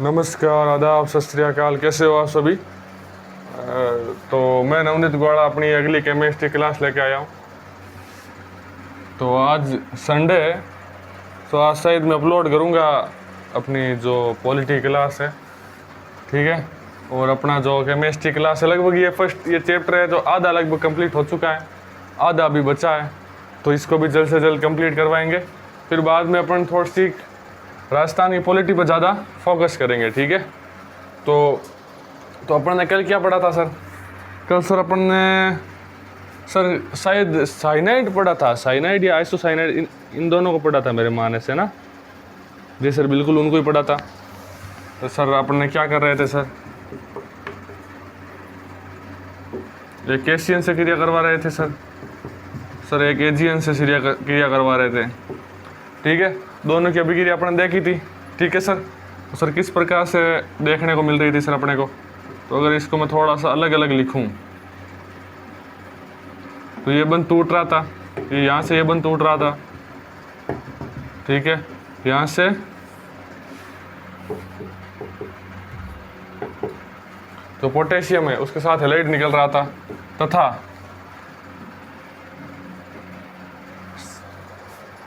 नमस्कार, आदाब, सत श्री अकाल। कैसे हो आप सभी? तो मैं नवनीत गौड़ा अपनी अगली केमिस्ट्री क्लास लेके आया हूँ। तो आज संडे है, तो आज शायद मैं अपलोड करूँगा अपनी जो पॉलिटी क्लास है, ठीक है। और अपना जो केमिस्ट्री क्लास है, लगभग ये चैप्टर है जो आधा लगभग कंप्लीट हो चुका है, आधा अभी बचा है। तो इसको भी जल्द से जल्द कंप्लीट करवाएंगे। फिर बाद में अपन थोड़ी सी राजस्थान की पॉलिटी पर ज़्यादा फोकस करेंगे, ठीक है। तो अपन ने कल क्या पढ़ा था सर? कल सर अपन ने सर शायद साइनाइड पढ़ा था, साइनाइड या आइसोसाइनाइड, इन दोनों को पढ़ा था मेरे मानने से ना। जी सर, बिल्कुल उनको ही पढ़ा था। तो सर अपन ने क्या कर रहे थे सर? एक कैसियन से क्रिया करवा रहे थे सर एक एजियन से क्रिया करवा रहे थे, ठीक है। दोनों की अभिक्रिया अपन देखी थी, ठीक है सर। तो सर किस प्रकार से देखने को मिल रही थी सर अपने को? तो अगर इसको मैं थोड़ा सा अलग अलग लिखूं, तो ये बंद टूट रहा था, ये यहाँ से ये बंद टूट रहा था, ठीक है। यहाँ से तो पोटेशियम है उसके साथ हैलाइड निकल रहा था, तथा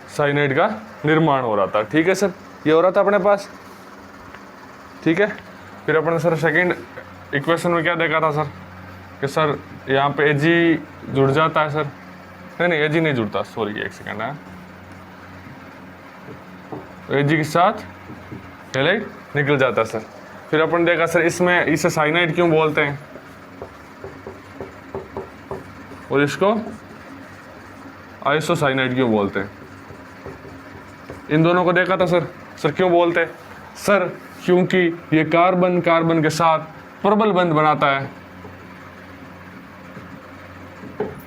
साइनाइड का निर्माण हो रहा था, ठीक है सर। ये हो रहा था अपने पास, ठीक है। फिर अपन ने सर सेकंड इक्वेशन में क्या देखा था सर कि सर यहाँ पे एजी जुड़ जाता है सर। नहीं एजी नहीं जुड़ता, सॉरी एक सेकंड है। एजी के साथ हैलाइड निकल जाता है सर। फिर अपन देखा सर इसमें इसे साइनाइड क्यों बोलते हैं और इसको आइसोसाइनाइड क्यों बोलते हैं, इन दोनों को देखा था सर क्यों बोलते हैं सर? क्योंकि ये कार्बन कार्बन के साथ प्रबल बंध बनाता है,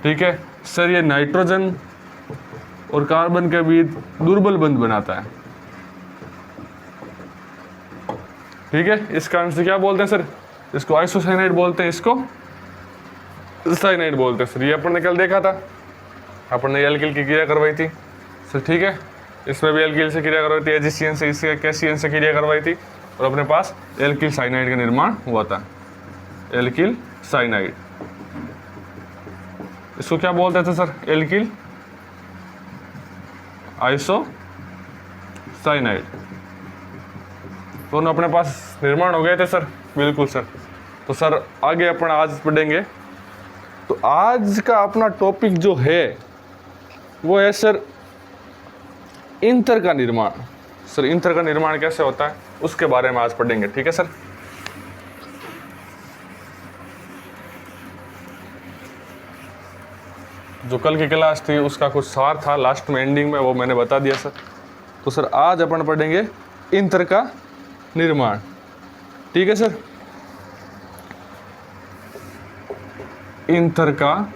ठीक है सर। ये नाइट्रोजन और कार्बन के बीच दुर्बल बंध बनाता है, ठीक है। इस कारण से क्या बोलते हैं सर? इसको आइसोसाइनाइड बोलते हैं, इसको साइनाइड बोलते हैं सर। ये अपन ने कल देखा था, अपन ने एल्किल की क्रिया करवाई थी सर, ठीक है। इसमें भी एल्किल से क्रिया करवाई थी, एजिसियन से, इससे कैसियन से क्रिया करवाई थी, और अपने पास एल्किल साइनाइड का निर्माण हुआ था, एल्किल साइनाइड। इसको क्या बोलते थे सर? Alkyl iso cyanide. दोनों अपने पास निर्माण हो गए थे सर, बिल्कुल सर। तो सर आगे अपन आज पढ़ेंगे। तो आज का अपना टॉपिक जो है वो है सर इंथर का निर्माण। सर इंथर का निर्माण कैसे होता है उसके बारे में आज पढ़ेंगे, ठीक है सर। जो कल की क्लास थी उसका कुछ सार था लास्ट में, एंडिंग में, वो मैंने बता दिया सर। तो सर आज अपन पढ़ेंगे इंथर का निर्माण, ठीक है सर। इंथर का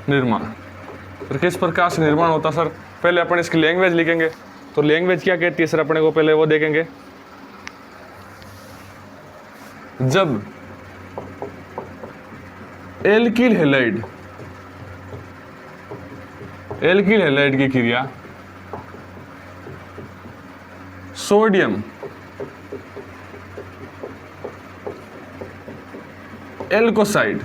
निर्माण सर किस प्रकार से निर्माण होता सर? पहले अपन इसकी लैंग्वेज लिखेंगे। तो लैंग्वेज क्या कहती है सर अपने को, पहले वो देखेंगे। जब एल्किल हैलाइड की क्रिया सोडियम एल्कोसाइड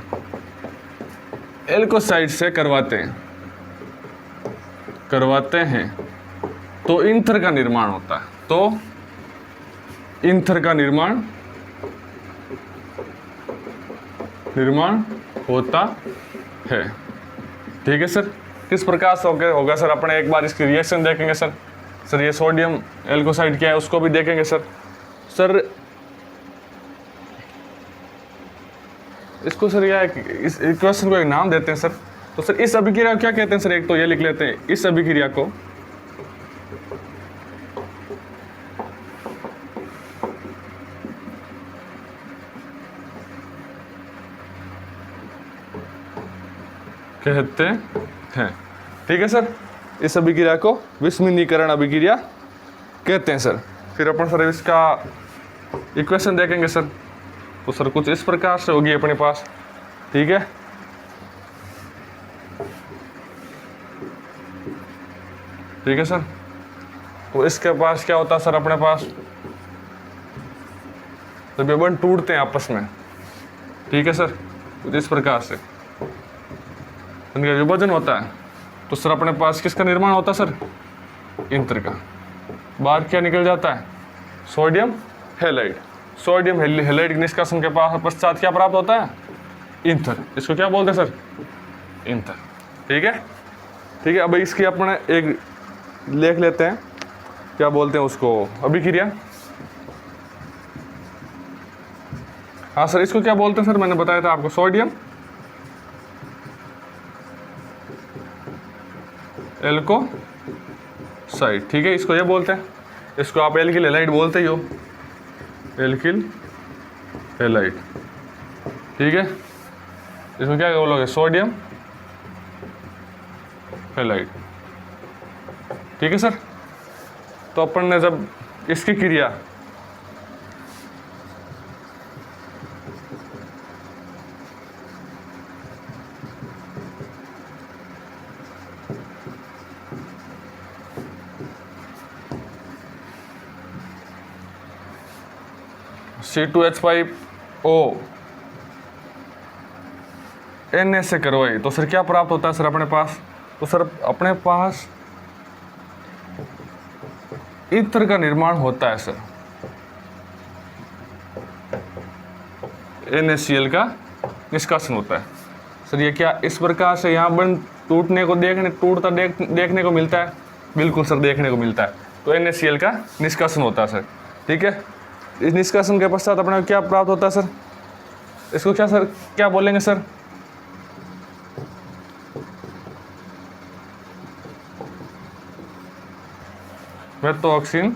से करवाते हैं तो इंथर का निर्माण होता है। तो इंथर का निर्माण होता है, ठीक है सर। किस प्रकार से होगा सर? अपने एक बार इसकी रिएक्शन देखेंगे सर ये सोडियम एल्कोसाइड क्या है उसको भी देखेंगे सर इसको सर या इस इक्वेशन को एक नाम देते हैं सर। तो सर इस अभिक्रिया को क्या कहते हैं सर? एक तो ये लिख लेते हैं, इस अभिक्रिया को कहते हैं, ठीक है सर। इस अभिक्रिया को विस्मिनीकरण अभिक्रिया कहते हैं सर। फिर अपन सर इसका इक्वेशन देखेंगे सर। तो सर कुछ इस प्रकार से होगी अपने पास, ठीक है। ठीक है सर। तो इसके पास क्या होता है सर अपने पास, जब ये बंद टूटते हैं आपस में, ठीक है सर, तो इस प्रकार से इनका विभाजन होता है, तो सर अपने पास किसका निर्माण होता है सर, इंतर का। बाहर क्या निकल जाता है, सोडियम हैलाइड। सोडियम हैलाइड निष्कासन के पश्चात क्या प्राप्त होता है, इंथर। इसको क्या बोलते हैं सर, इंथर। ठीक है, ठीक है। अब इसकी अपने एक लेख लेते हैं, क्या बोलते हैं उसको, अभिक्रिया। हाँ सर, इसको क्या बोलते हैं सर, मैंने बताया था आपको, सोडियम एल्कोसाइड। ठीक है, इसको ये बोलते हैं, इसको आप एल्किल हैलाइड बोलते ही हो, एल्किल हैलाइड। ठीक है, इसमें क्या बोलोगे, सोडियम हैलाइड। ठीक है सर। तो अपन ने जब इसकी क्रिया C2H5O Na से करवाई, तो सर क्या प्राप्त होता है सर अपने पास, तो सर अपने पास ईथर का निर्माण होता है सर, NaCl का निष्कासन होता है सर। ये क्या इस प्रकार से यहाँ बंद टूटने को देखने को मिलता है, बिल्कुल सर देखने को मिलता है। तो NaCl का निष्कासन होता है सर। ठीक है, इस निष्कासन के पश्चात अपने क्या प्राप्त होता है सर, इसको क्या सर क्या बोलेंगे सर, मेथोक्सिन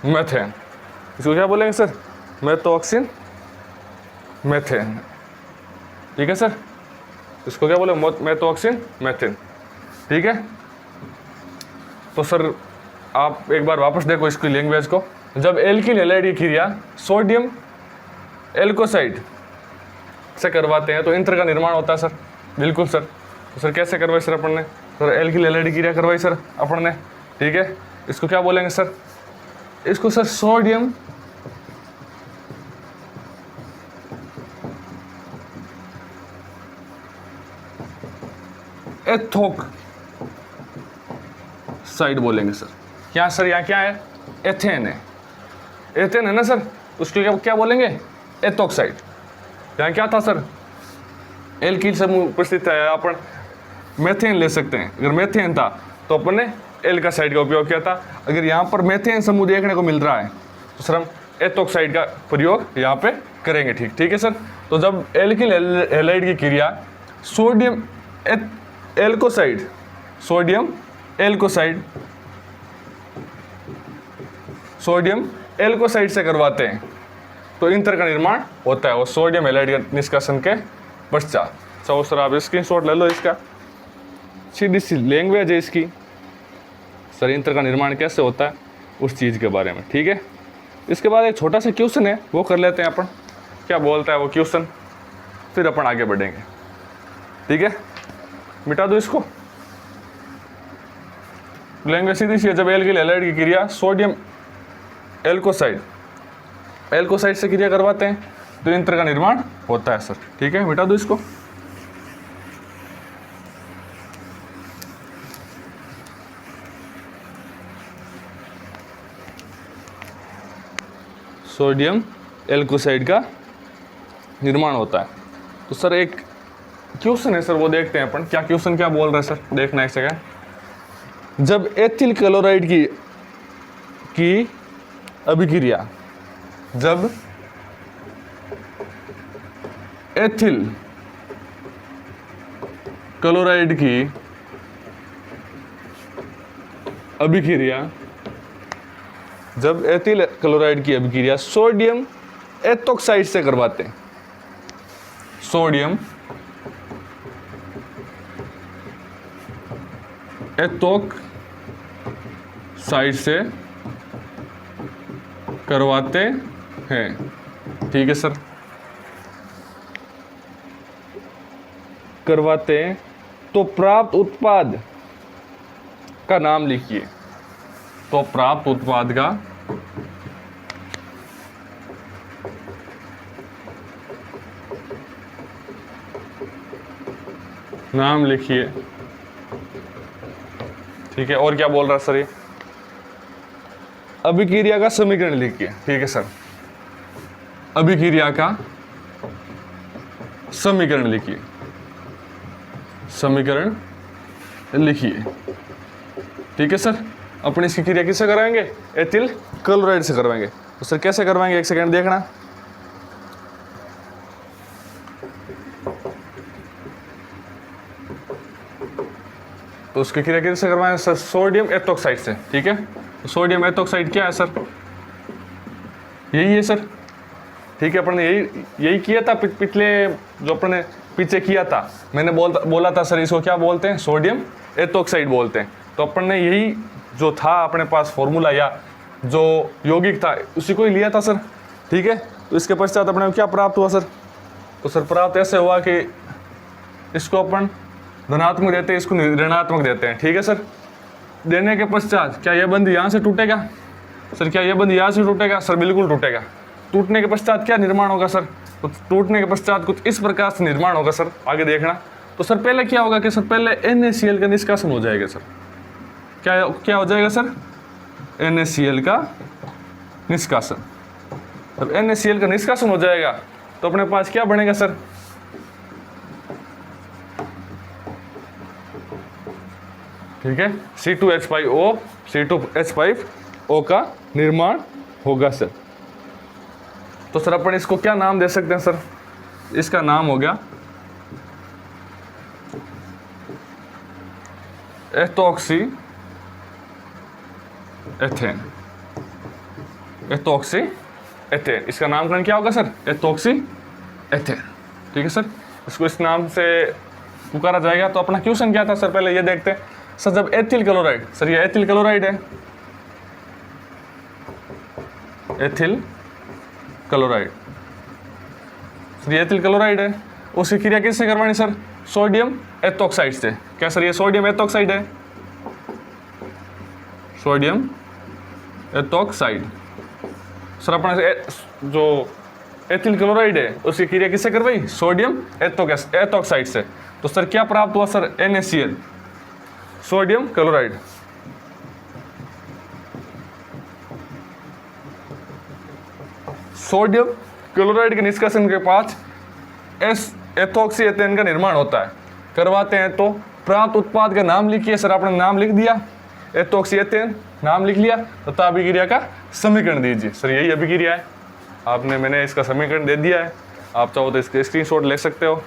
मेथेन। इसको क्या बोलेंगे सर, मेथोक्सिन मेथेन। ठीक है सर, इसको क्या बोले, मेथोक्सिन मेथेन। ठीक है, तो सर आप एक बार वापस देखो इसकी लैंग्वेज को। जब एल्किल हैलाइड की क्रिया सोडियम एल्कोसाइड से करवाते हैं तो इंतर का निर्माण होता है सर। बिल्कुल सर। तो सर कैसे करवाई सर अपन ने, सर एल्किल हैलाइड की क्रिया करवाई सर अपन ने। ठीक है, इसको क्या बोलेंगे सर, इसको सर सोडियम एथोक्साइड बोलेंगे सर। क्या सर, यहाँ क्या है, एथेन है, एथेन है ना सर, उसको क्या बोलेंगे, एथोक्साइड। यहाँ क्या था सर, एल्किल समूह उपस्थित है, अपन मेथेन ले सकते हैं। अगर मेथेन था तो अपन ने एल्कासाइड का उपयोग किया था। अगर यहाँ पर मेथेन समूह देखने को मिल रहा है तो सर हम एथोक्साइड का प्रयोग यहाँ पे करेंगे। ठीक है सर। तो जब एल्किल हैलाइड की क्रिया सोडियम एल्कोसाइड सोडियम एल्कोसाइड से करवाते हैं तो इंतर का निर्माण होता है, वो सोडियम हैलाइड के निष्कासन के पश्चात। तो सर आप स्क्रीनशॉट ले लो, इसका सीधी सी लैंग्वेज है इसकी सर, इंतर का निर्माण कैसे होता है उस चीज़ के बारे में। ठीक है, इसके बाद एक छोटा सा क्वेश्चन है, वो कर लेते हैं अपन, क्या बोलता है वो क्वेश्चन, फिर अपन आगे बढ़ेंगे। ठीक है, मिटा दो इसको। लैंग्वेज सीधी सी है, जब एल्किल हैलाइड की क्रिया सोडियम एल्कोसाइड से क्रिया करवाते हैं तो इंतर का निर्माण होता है सर। ठीक है, मिटा दो इसको। सोडियम एल्कोसाइड का निर्माण होता है। तो सर एक क्वेश्चन है सर, वो देखते हैं अपन, क्या क्वेश्चन क्या बोल रहा है सर, देखना एक सेकंड। जब एथिल क्लोराइड की अभिक्रिया, जब एथिल क्लोराइड की अभिक्रिया, जब एथिल क्लोराइड की अभिक्रिया सोडियम एथोक्साइड से करवाते हैं, सोडियम एथोक्साइड से करवाते हैं। ठीक है सर, करवाते हैं तो प्राप्त उत्पाद का नाम लिखिए। तो प्राप्त उत्पाद का नाम लिखिए। ठीक है, और क्या बोल रहा है सर ये? अभिक्रिया का समीकरण लिखिए। ठीक है सर, अभिक्रिया का समीकरण लिखिए। समीकरण लिखिए। ठीक है सर, अपनी इसकी क्रिया किससे कराएंगे? एथिल क्लोराइड से करवाएंगे। तो सर कैसे करवाएंगे, एक सेकंड देखना। तो उसकी क्रिया किससे करवाएंगे सर? सोडियम एथोक्साइड से। ठीक है, तो सोडियम एथोक्साइड क्या है सर? यही है सर। ठीक है, अपन ने यही किया था पिछले, जो अपन ने पीछे किया था। मैंने बोला था सर इसको क्या बोलते हैं? सोडियम एथोक्साइड बोलते हैं। तो अपन ने यही जो था अपने पास फॉर्मूला या जो यौगिक था उसी को ही लिया था सर। ठीक है, तो इसके पश्चात अपने को क्या प्राप्त हुआ सर? तो सर प्राप्त ऐसे हुआ कि इसको अपन धनात्मक देते हैं, इसको ऋणात्मक देते हैं। ठीक है सर, देने के पश्चात क्या यह बंध यहाँ से टूटेगा? सर क्या यह बंध यहाँ से टूटेगा? सर बिल्कुल टूटेगा। टूटने के पश्चात क्या निर्माण होगा सर? तो टूटने के पश्चात कुछ इस प्रकार से निर्माण होगा सर, आगे देखना। तो सर पहले क्या होगा कि सर पहले NaCl का निष्कासन हो जाएगा सर। क्या हो जाएगा सर? NaCl का निष्कासन। जब NaCl का निष्कासन हो जाएगा तो अपने पास क्या बनेगा सर? ठीक है, C2H5O, C2H5O का निर्माण होगा सर। तो सर अपन इसको क्या नाम दे सकते हैं सर? इसका नाम हो गया एथोक्सी एथेन। एथोक्सी एथेन, इसका नामकरण क्या होगा सर? Ethoxy ethane. ठीक है सर, इसको इस नाम से पुकारा जाएगा। तो अपना क्वेश्चन क्या था सर? पहले ये देखते हैं सर, जब एथिल क्लोराइड, सर ये एथिल क्लोराइड है, एथिल क्लोराइड, सर ये एथिल क्लोराइड है, उसकी क्रिया किससे करवानी सर? सोडियम एथोक्साइड से। क्या सर ये सोडियम एथोक्साइड है? Sodium ethoxide. सर अपना जो एथिल क्लोराइड है उसकी क्रिया किससे करवाई? सोडियम एथोक्साइड से। तो सर क्या प्राप्त हुआ sir? NaCl, sodium chloride. Sodium chloride के निष्कासन के पास एथोक्सी एथेन का निर्माण होता है। करवाते हैं तो प्राप्त उत्पाद का नाम लिखिए। सर आपने नाम लिख दिया, एथोक्सी एथेन नाम लिख लिया, तथा अभिक्रिया का समीकरण दीजिए। सर यही अभिक्रिया है, मैंने इसका समीकरण दे दिया है। आप चाहो तो इसके स्क्रीनशॉट ले सकते हो,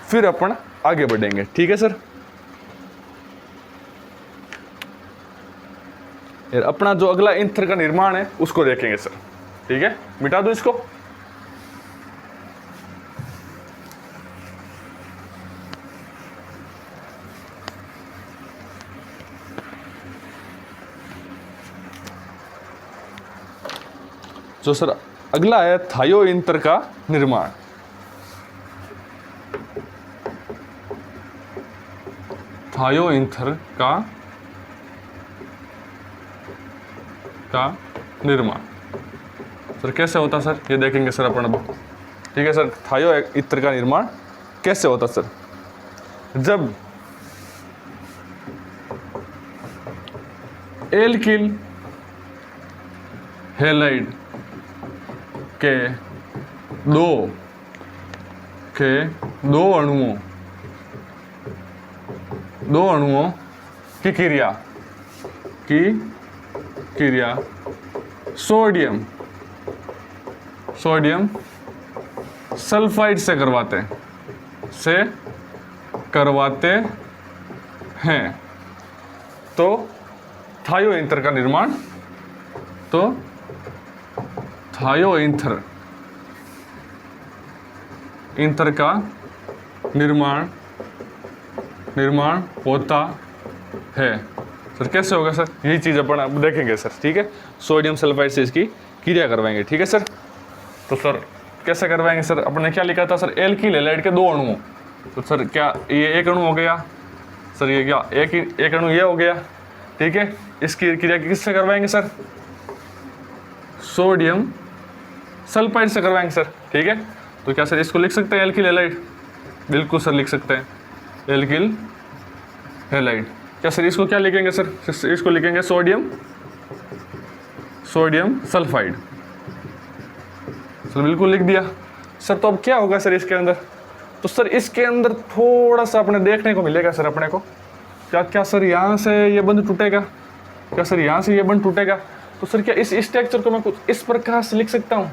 फिर अपन आगे बढ़ेंगे। ठीक है सर, अपना जो अगला ईंधन का निर्माण है उसको देखेंगे सर। ठीक है, मिटा दो इसको। जो सर अगला है थायो ईंधन का निर्माण। थायो ईंधन का निर्माण सर कैसे होता सर? ये देखेंगे सर अपन अब। ठीक है सर, थायो ईंधन का निर्माण कैसे होता सर? जब एल्किल हैलाइड के दो अणुओं की क्रिया सोडियम सल्फाइड से करवाते हैं तो थायो ईंधन का निर्माण, तो थायो ईंधन का निर्माण होता है। सर कैसे होगा सर? यही चीज़ अपन अब देखेंगे सर। ठीक है, सोडियम सल्फाइड से इसकी क्रिया करवाएंगे। ठीक है सर, तो सर कैसे करवाएंगे सर? अपन ने क्या लिखा था सर? एल्किल हैलाइड के दो अणुओं तो सर क्या ये एक अणु हो गया सर, ये क्या एक अणु ये हो गया, ठीक है। इसकी क्रिया किससे करवाएंगे सर, सोडियम सल्फाइड से करवाएंगे सर, ठीक है। तो क्या सर इसको लिख सकते हैं एल्किल हैलाइड, बिल्कुल सर लिख सकते हैं एल्किल हैलाइड। क्या सर इसको क्या लिखेंगे सर, इसको लिखेंगे सोडियम सल्फाइड, सर बिल्कुल लिख दिया सर। तो अब क्या होगा सर इसके अंदर, तो सर इसके अंदर थोड़ा सा अपने देखने को मिलेगा सर अपने को, क्या सर यहाँ से ये बंध टूटेगा, क्या सर यहाँ से ये बंध टूटेगा। तो सर क्या इस स्ट्रक्चर को मैं कुछ इस प्रकार से लिख सकता हूँ,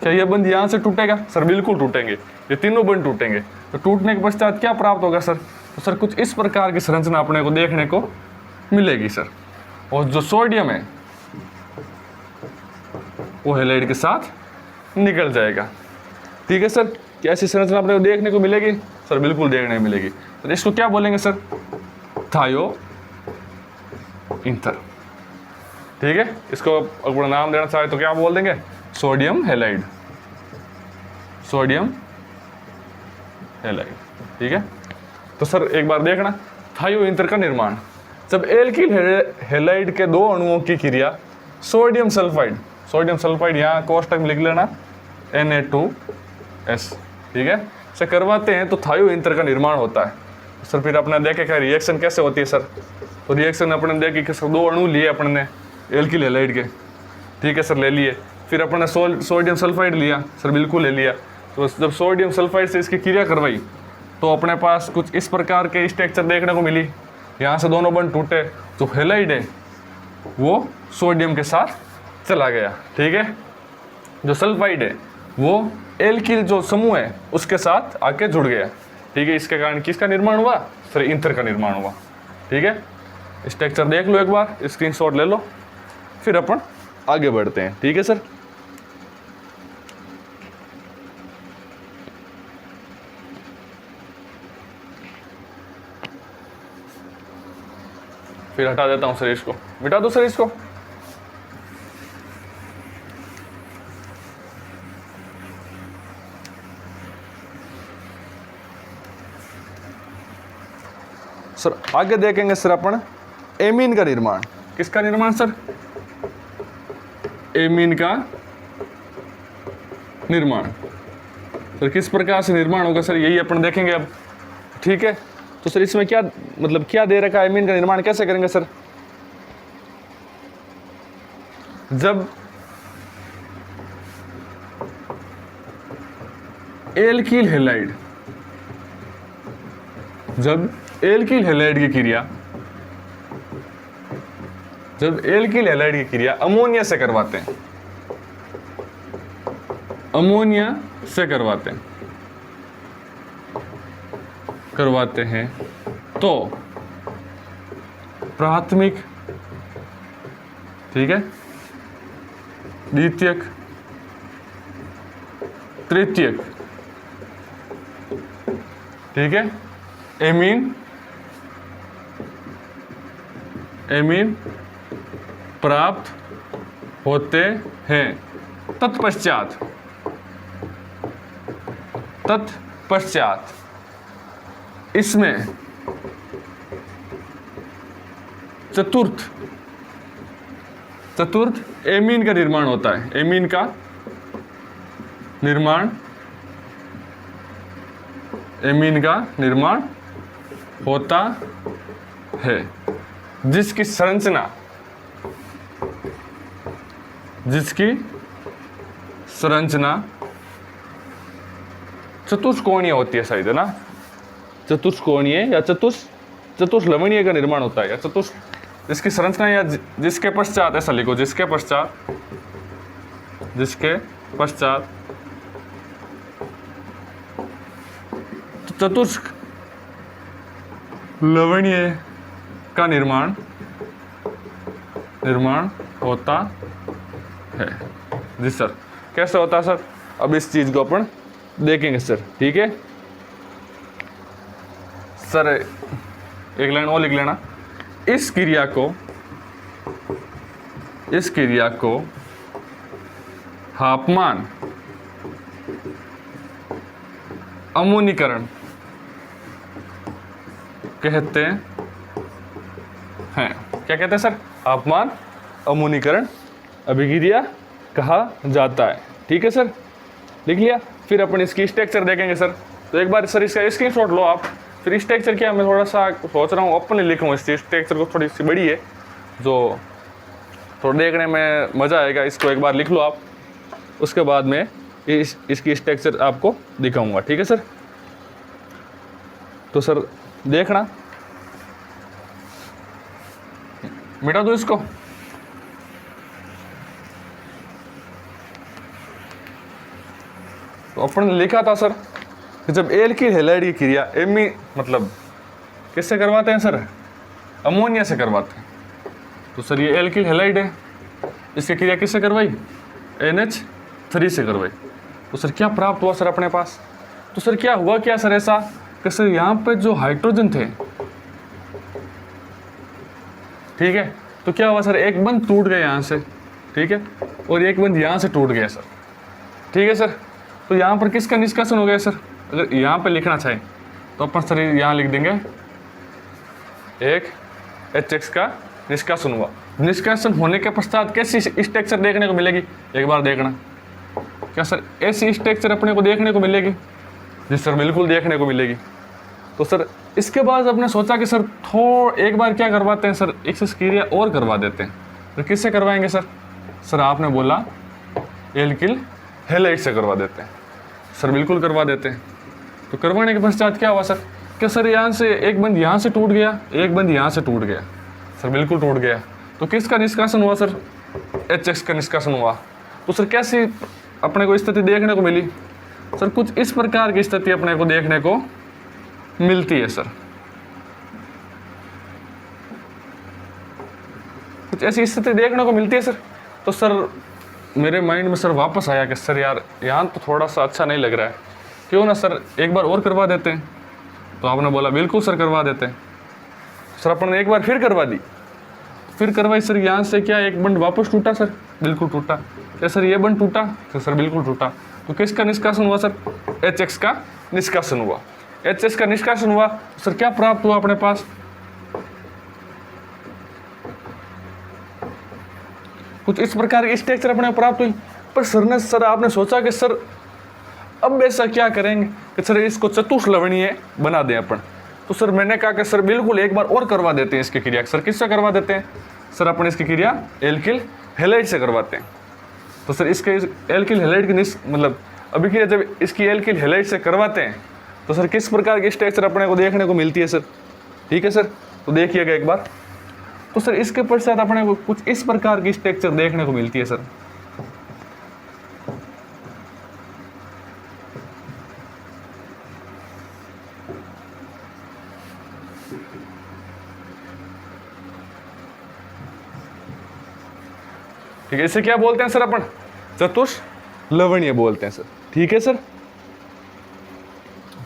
क्या ये बंध यहाँ से टूटेगा सर, बिल्कुल टूटेंगे, ये तीनों बंध टूटेंगे। तो टूटने के पश्चात क्या प्राप्त होगा सर, तो सर कुछ इस प्रकार की संरचना अपने को देखने को मिलेगी सर। और जो सोडियम है वो हैलाइड के साथ निकल जाएगा, ठीक है सर। क्या ऐसी संरचना अपने को देखने को मिलेगी सर, बिल्कुल देखने को मिलेगी। तो इसको क्या बोलेंगे सर, थायो इंथर, ठीक है। इसको अपना नाम देना चाहे तो क्या बोल देंगे, सोडियम हैलाइड, सोडियम हैलाइड, ठीक है। तो सर एक बार देखना थायो इंथर का निर्माण, जब एल्किल हैलाइड के दो अणुओं की क्रिया सोडियम सल्फाइड यहाँ कोष्टक में लिख लेना Na2S, ठीक है, से करवाते हैं तो थायो इंथर का निर्माण होता है। सर फिर अपने देखेगा रिएक्शन कैसे होती है सर, तो रिएक्शन अपने देखे कि सर दो अणु लिए अपन ने एल्किल हैलाइड के, ठीक है सर, ले लिए। फिर अपन ने सोडियम सल्फाइड लिया सर, बिल्कुल ले लिया। तो जब सोडियम सल्फाइड से इसकी क्रिया करवाई तो अपने पास कुछ इस प्रकार के स्ट्रक्चर देखने को मिली, यहाँ से दोनों बंध टूटे, जो हैलाइड है वो सोडियम के साथ चला गया, ठीक है। जो सल्फाइड है वो एल्किल जो समूह है उसके साथ आके जुड़ गया, ठीक है। इसके कारण किसका निर्माण हुआ सर, इंथर का निर्माण हुआ, ठीक है। स्ट्रक्चर देख लो एक बार, स्क्रीनशॉट ले लो, फिर अपन आगे बढ़ते हैं, ठीक है सर। फिर हटा देता हूं सर, इसको मिटा दो सर इसको। सर आगे देखेंगे सर अपन एमीन का निर्माण, किसका निर्माण सर, एमीन का निर्माण। सर किस प्रकार से निर्माण होगा सर, यही अपन देखेंगे अब, ठीक है। तो सर इसमें क्या मतलब क्या दे रखा है, एमीन का निर्माण कैसे करेंगे सर, जब एल्किल हैलाइड की क्रिया अमोनिया से करवाते हैं तो प्राथमिक, ठीक है, द्वितीयक, तृतीयक, ठीक है, एमीन प्राप्त होते हैं। तत्पश्चात इसमें चतुर्थ एमीन का निर्माण होता है, एमीन का निर्माण होता है, जिसकी संरचना चतुष्कोणीय होती है शायद, है ना, चतुष्कोणीय या चतुष्लवणीय का निर्माण होता है, या जिसकी संरचना या जिसके पश्चात, ऐसा लिखो, जिसके पश्चात चतुष्क लवणीय का निर्माण होता है। जी सर, कैसे होता है सर, अब इस चीज को अपन देखेंगे सर, ठीक है सर। एक लाइन और लिख लेना, इस क्रिया को तापमान अमोनीकरण कहते हैं। क्या कहते हैं सर? तापमान अमोनीकरण अभिक्रिया कहा जाता है। ठीक है सर, लिख लिया। फिर अपन इसकी स्ट्रक्चर देखेंगे सर। तो एक बार सर इसका स्क्रीनशॉट लो आप। फिर स्ट्रक्चर क्या, मैं थोड़ा सा सोच रहा हूँ ओपनली लिखूँ इस स्ट्रक्चर को, थोड़ी सी बड़ी है जो थोड़ा देखने में मज़ा आएगा। इसको एक बार लिख लो आप, उसके बाद में इसकी स्ट्रक्चर आपको दिखाऊंगा। ठीक है सर, तो सर देखना, मिटा दो इसको। तो अपन लिखा था सर कि जब एल्किल हैलाइड की क्रिया एमी मतलब किससे करवाते हैं सर? अमोनिया से करवाते हैं। तो सर ये एल्किल हैलाइड है, इसकी क्रिया किससे करवाई? NH3 से करवाई। तो सर क्या प्राप्त हुआ सर अपने पास? तो सर क्या हुआ क्या सर ऐसा कि सर यहाँ पे जो हाइड्रोजन थे, ठीक है, तो क्या हुआ सर, एक बंद टूट गया यहाँ से, ठीक है, और एक बंद यहाँ से टूट गया सर। ठीक है सर, तो यहाँ पर किसका निष्कासन हो गया सर? अगर यहाँ पे लिखना चाहें तो अपन सर यहाँ लिख देंगे एक HX का निष्कासन हुआ। निष्कासन होने के पश्चात कैसी स्ट्रक्चर देखने को मिलेगी? एक बार देखना, क्या सर ऐसी स्ट्रक्चर अपने को देखने को मिलेगी? जी सर, बिल्कुल देखने को मिलेगी। तो सर इसके बाद अपने सोचा कि सर एक बार क्या करवाते हैं सर, एक क्रिया और करवा देते हैं। तो किससे करवाएंगे सर? सर आपने बोला एल्किल हैलाइड से करवा देते हैं। सर बिल्कुल करवा देते हैं। तो करवाने के पश्चात क्या हुआ सर? क्या सर यहाँ से एक बंद यहाँ से टूट गया, एक बंद यहाँ से टूट गया। सर बिल्कुल टूट गया। तो किसका निष्कासन हुआ सर? HX का निष्कासन हुआ। तो सर कैसी अपने को स्थिति देखने को मिली? सर कुछ इस प्रकार की स्थिति अपने को देखने को मिलती है सर। कुछ ऐसी स्थिति देखने को मिलती है सर। तो सर मेरे माइंड में सर वापस आया कि सर यार यहाँ तो थोड़ा सा अच्छा नहीं लग रहा है, क्यों ना सर एक बार और करवा देते हैं। तो आपने बोला बिल्कुल सर करवा देते हैं। सर अपन ने एक बार फिर करवा दी, फिर करवाई सर। यहाँ से क्या एक बंड वापस टूटा सर? बिल्कुल टूटा। क्या सर ये बंड टूटा? तो सर बिल्कुल टूटा। तो किसका निष्कासन हुआ सर? HX का निष्कासन हुआ। HX का निष्कासन हुआ। सर क्या प्राप्त हुआ अपने पास? कुछ इस प्रकार की स्ट्रक्चर अपने प्राप्त हुई। पर सर आपने सोचा कि सर अब ऐसा क्या करेंगे कि सर इसको चतुष्लवणीय बना दें अपन। तो सर मैंने कहा कि सर बिल्कुल एक बार और करवा देते हैं इसकी क्रिया। सर किससे करवा देते हैं? सर अपन इसकी क्रिया एल्किल हैलाइड से करवाते हैं। तो सर इसके एल्किल हैलाइड की मतलब अभिक्रिया जब इसकी एल्किल हैलाइड से करवाते हैं तो सर किस प्रकार की स्ट्रक्चर अपने को देखने को मिलती है सर? ठीक है सर, तो देखिएगा एक बार। तो सर इसके पश्चात अपने को कुछ इस प्रकार की स्ट्रक्चर देखने को मिलती है सर। ठीक है, इसे क्या बोलते हैं सर? अपन चतुष्लवणीय बोलते हैं सर। ठीक है सर,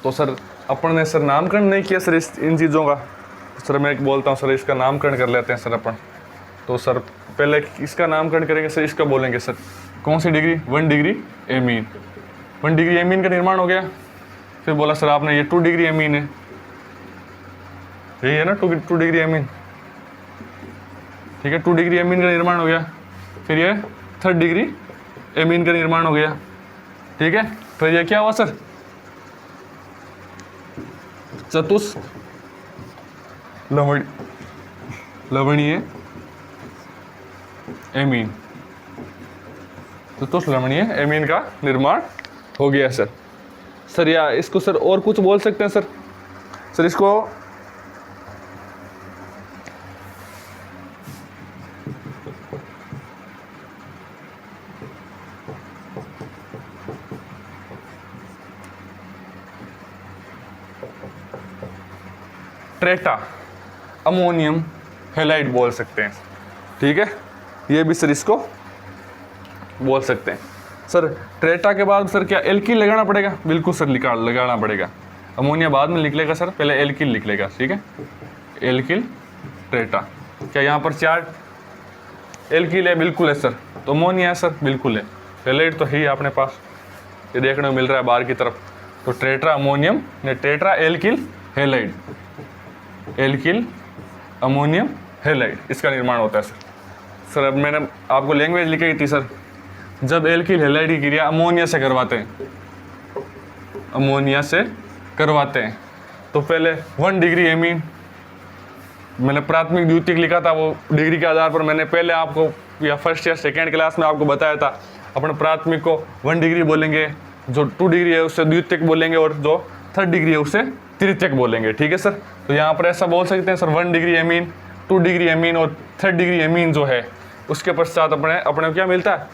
तो सर अपन ने सर नामकरण नहीं किया सर इन चीज़ों का। सर मैं बोलता हूँ सर इसका नामकरण कर लेते हैं सर अपन। तो सर पहले इसका नामकरण करेंगे सर, इसका बोलेंगे सर कौन सी डिग्री? 1 डिग्री एमीन। 1 डिग्री एमीन का निर्माण हो गया। फिर बोला सर आपने ये 2 डिग्री एमीन है, यही है ना 2 डिग्री एमीन। ठीक है, 2 डिग्री एमीन का निर्माण हो गया। फिर ये 3rd डिग्री एमीन का निर्माण हो गया। ठीक है, फिर ये क्या हुआ सर? चतुष्लवणीय एमीन। चतुष्लवणीय एमीन का निर्माण हो गया सर। सर या इसको सर और कुछ बोल सकते हैं सर? सर इसको ट्रेटा अमोनियम हैलाइड बोल सकते हैं। ठीक है, ये भी सर इसको बोल सकते हैं सर। ट्रेटा के बाद सर क्या एल्किल लगाना पड़ेगा? बिल्कुल सर लगाना पड़ेगा। अमोनिया बाद में लिख लेगा सर, पहले एल्किल लिख लेगा। ठीक है, एल्किल ट्रेटा। क्या यहाँ पर 4 एल्किल है? बिल्कुल है सर। तो अमोनिया है सर, बिल्कुल है। हेलाइड तो ही अपने पास, ये देखने को मिल रहा है बाहर की तरफ। तो टेट्रा अमोनियम ने tetra alkyl halide, alkyl ammonium halide, इसका निर्माण होता है सर। अब मैंने आपको लैंग्वेज लिखी थी सर, जब एल्किल हेलाइड की क्रिया अमोनिया से करवाते हैं, अमोनिया से करवाते हैं, तो पहले 1 डिग्री एमीन, मैंने प्राथमिक द्वितीयक लिखा था, वो डिग्री के आधार पर मैंने पहले आपको या फर्स्ट या सेकेंड क्लास में आपको बताया था, अपन प्राथमिक को 1 डिग्री बोलेंगे, जो 2 डिग्री है उससे द्वितीयक बोलेंगे, और जो 3rd डिग्री है उससे तृतीयक बोलेंगे, ठीक है सर। तो यहाँ पर ऐसा बोल सकते हैं sir 1 degree amine, 2 degree amine और 3rd डिग्री एमीन जो है, उसके पश्चात अपने को क्या मिलता है,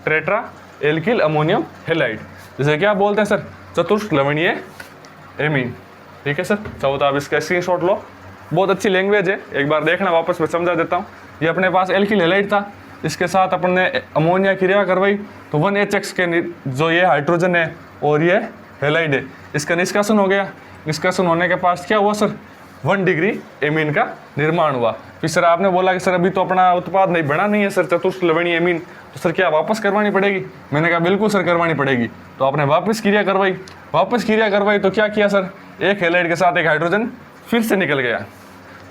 टेट्रा एल्किल अमोनियम हेलाइड, जैसे क्या बोलते हैं सर, चतुर्थ लवणीय एमीन, ठीक है सर। चाहो तो आप इसका स्क्रीनशॉट लो, बहुत अच्छी लैंग्वेज है, एक बार देखना, वापस मैं समझा देता हूँ। ये अपने पास एल्किल हेलाइड था, इसके साथ अपन ने अमोनिया क्रिया करवाई, तो 1HX के जो ये हाइड्रोजन है और ये हेलाइड है, इसका निष्कासन हो गया। निष्कासन होने के पास क्या हुआ सर, 1 डिग्री एमीन का निर्माण हुआ। फिर सर आपने बोला कि सर अभी तो अपना उत्पाद नहीं बना नहीं है सर चतुर्थ लवणीय एमीन, तो सर क्या वापस करवानी पड़ेगी? मैंने कहा बिल्कुल सर करवानी पड़ेगी। तो आपने वापस क्रिया करवाई, तो क्या किया सर, एक हेलाइड के साथ एक हाइड्रोजन फिर से निकल गया,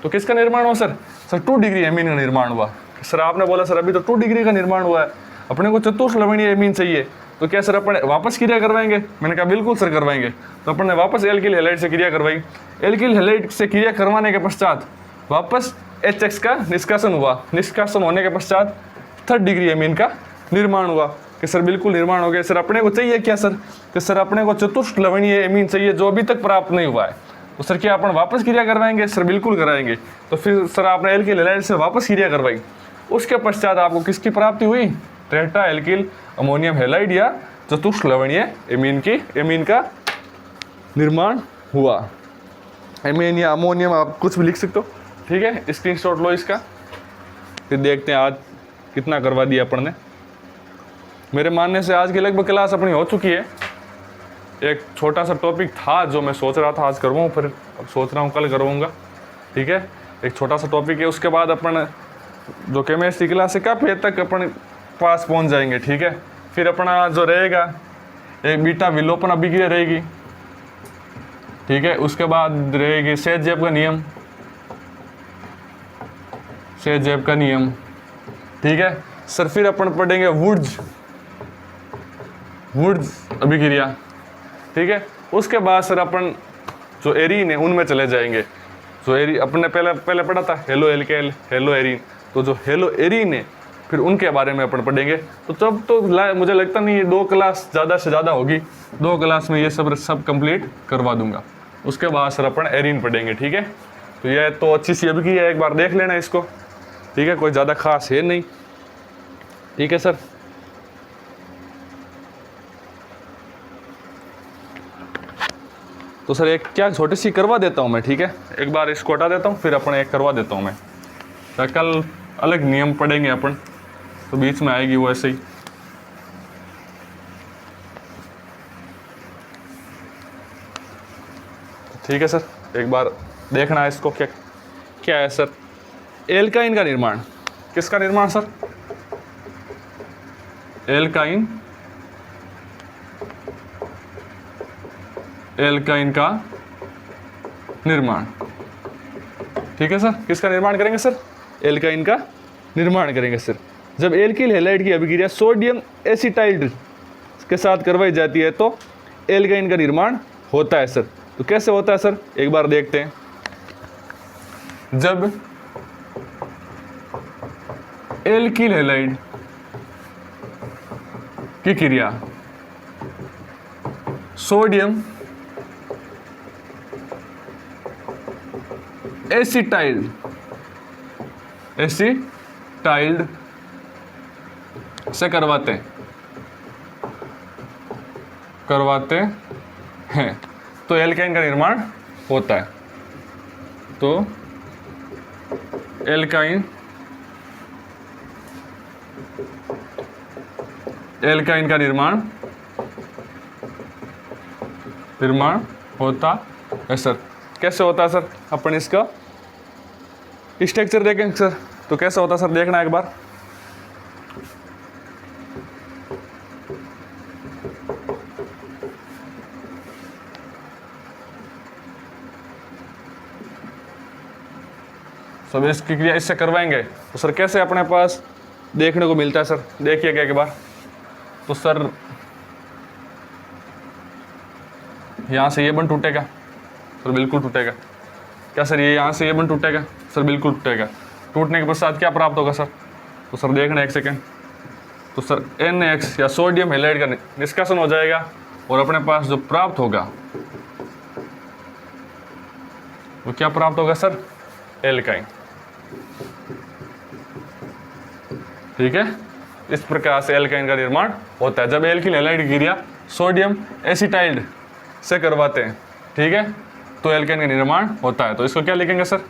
तो किसका निर्माण हुआ सर 2 डिग्री एमीन का निर्माण हुआ। सर आपने बोला सर अभी तो 2 डिग्री का निर्माण हुआ है, अपने को चतुर्थ लवणीय एमीन चाहिए, तो क्या सर अपन वापस क्रिया करवाएंगे? मैंने कहा बिल्कुल सर करवाएंगे। तो अपन ने वापस एल्किल हेलाइड से क्रिया करवाई। एल्किल हेलाइड से क्रिया करवाने के पश्चात वापस HX का निष्कासन हुआ। निष्कासन होने के पश्चात 3rd डिग्री एमीन का निर्माण हुआ कि सर बिल्कुल निर्माण हो गया। सर अपने को चाहिए क्या सर, कि सर अपने को चतुर्थ लवणीय एमीन चाहिए जो अभी तक प्राप्त नहीं हुआ है, तो सर क्या अपन वापस क्रिया करवाएंगे? सर बिल्कुल कराएंगे। तो फिर सर आपने एल्किल हेलाइड से वापस क्रिया करवाई, उसके पश्चात आपको किसकी प्राप्ति हुई? टेट्रा एल्किल अमोनियम हेलाइड या चतुर्थ लवणीय एमीन का निर्माण हुआ। एमीन या अमोनियम आप कुछ भी लिख सकते हो, ठीक है। स्क्रीनशॉट लो इसका, फिर देखते हैं आज कितना करवा दिया अपन ने। मेरे मानने से आज की लगभग क्लास अपनी हो चुकी है। एक छोटा सा टॉपिक था जो मैं सोच रहा था आज करवाऊँ, फिर अब सोच रहा हूँ कल करवाऊँगा, ठीक है। एक छोटा सा टॉपिक है, उसके बाद अपन जो केमिस्ट्री क्लास है काफ़ी हद तक अपन पास पहुँच जाएंगे, ठीक है। फिर अपना जो रहेगा एक बीटा विलोपन अभिक्रिया रहेगी, ठीक है। उसके बाद रहेगी सेट-जेब का नियम, सेट-जेब का नियम, ठीक है सर। फिर अपन पढ़ेंगे वुड्स अभिक्रिया, ठीक है। उसके बाद सर अपन जो एरीन है उनमें चले जाएंगे। जो एरीन अपन ने पहले पढ़ा था हेलो एल्केल, हेलो एरीन, तो जो हेलो एरीन है फिर उनके बारे में अपन पढ़ेंगे। तो तब तो मुझे लगता नहीं ये 2 क्लास ज़्यादा से ज़्यादा होगी, 2 क्लास में ये सब कंप्लीट करवा दूंगा। उसके बाद सर अपन एरीन पढ़ेंगे, ठीक है। तो यह तो अच्छी सी अभिक्रिया है, एक बार देख लेना इसको, ठीक है। कोई ज़्यादा खास है नहीं, ठीक है सर। तो सर एक क्या छोटी सी करवा देता हूँ मैं, ठीक है। एक बार इसको हटा देता हूँ, फिर अपन एक करवा देता हूँ मैं। तो कल अलग नियम पढ़ेंगे अपन, तो बीच में आएगी वो ऐसे ही, ठीक है सर। एक बार देखना है इसको क्या है सर। एल्काइन का निर्माण, किसका निर्माण सर? एल्काइन का निर्माण, ठीक है सर। किसका निर्माण करेंगे सर? एल्काइन का निर्माण करेंगे सर। जब एल्किल हेलाइड की अभिक्रिया सोडियम एसिटाइल के साथ करवाई जाती है तो एल्काइन का निर्माण होता है सर। तो कैसे होता है सर, एक बार देखते हैं। जब एल्किल हेलाइड की क्रिया सोडियम एसिटाइल्ड से करवाते हैं तो एल्काइन का निर्माण होता है। तो एल्काइन का निर्माण होता है सर। कैसे होता है सर? अपन इसका स्ट्रक्चर देखेंगे सर। तो कैसे होता है सर, देखना एक बार। सब इसकी क्रिया इससे करवाएंगे। तो सर कैसे अपने पास देखने को मिलता है सर, देखिएगा एक बार। तो सर यहाँ से ये बंद टूटेगा सर, बिल्कुल टूटेगा। क्या सर ये यहाँ से ये बंद टूटेगा सर, बिल्कुल टूटेगा। टूटने के पश्चात क्या प्राप्त होगा सर? तो सर देखना एक सेकेंड। तो सर NaX या सोडियम हैलाइड का निष्कासन हो जाएगा और अपने पास जो प्राप्त होगा वो क्या प्राप्त होगा सर? एल्काइन। ठीक है, इस प्रकार से एल्काइन का निर्माण होता है जब एल्किल हैलाइड की क्रिया सोडियम एसिटाइड से करवाते हैं। ठीक है, तो एल्काइन का निर्माण होता है। तो इसको क्या लिखेंगे सर?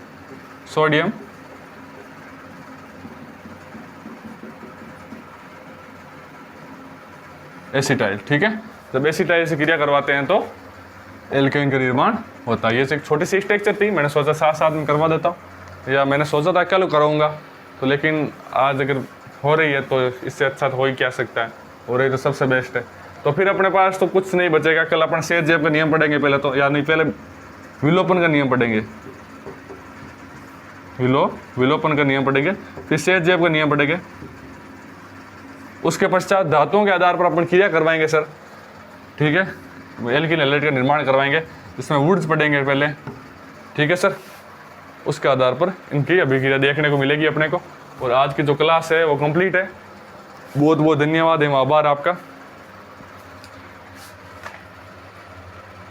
सोडियम एसिटाइड। ठीक है, जब एसिटाइड से क्रिया करवाते हैं तो एल्काइन का निर्माण होता है। ये एक छोटी सी स्ट्रक्चर थी, मैंने सोचा साथ साथ में करवा देता हूँ, या मैंने सोचा था क्या कराऊंगा तो, लेकिन आज अगर हो रही है तो इससे अच्छा तो हो ही क्या सकता है, हो रही तो सबसे बेस्ट है। तो फिर अपने पास तो कुछ नहीं बचेगा। कल अपन सेट-जेब का नियम पढ़ेंगे पहले तो, या नहीं पहले विलोपन का नियम पढ़ेंगे, विलोपन का नियम पढ़ेंगे, फिर सेट-जेब का नियम पढ़ेंगे। उसके पश्चात धातुओं के आधार पर अपन क्रिया करवाएंगे सर। ठीक है, एल्किल हैलाइड का निर्माण करवाएंगे, इसमें वुड्स पढ़ेंगे पहले। ठीक है सर, उसके आधार पर इनकी अभिक्रिया देखने को मिलेगी अपने को। और आज की जो क्लास है वो कंप्लीट है। बहुत बहुत धन्यवाद एवं आभार आपका।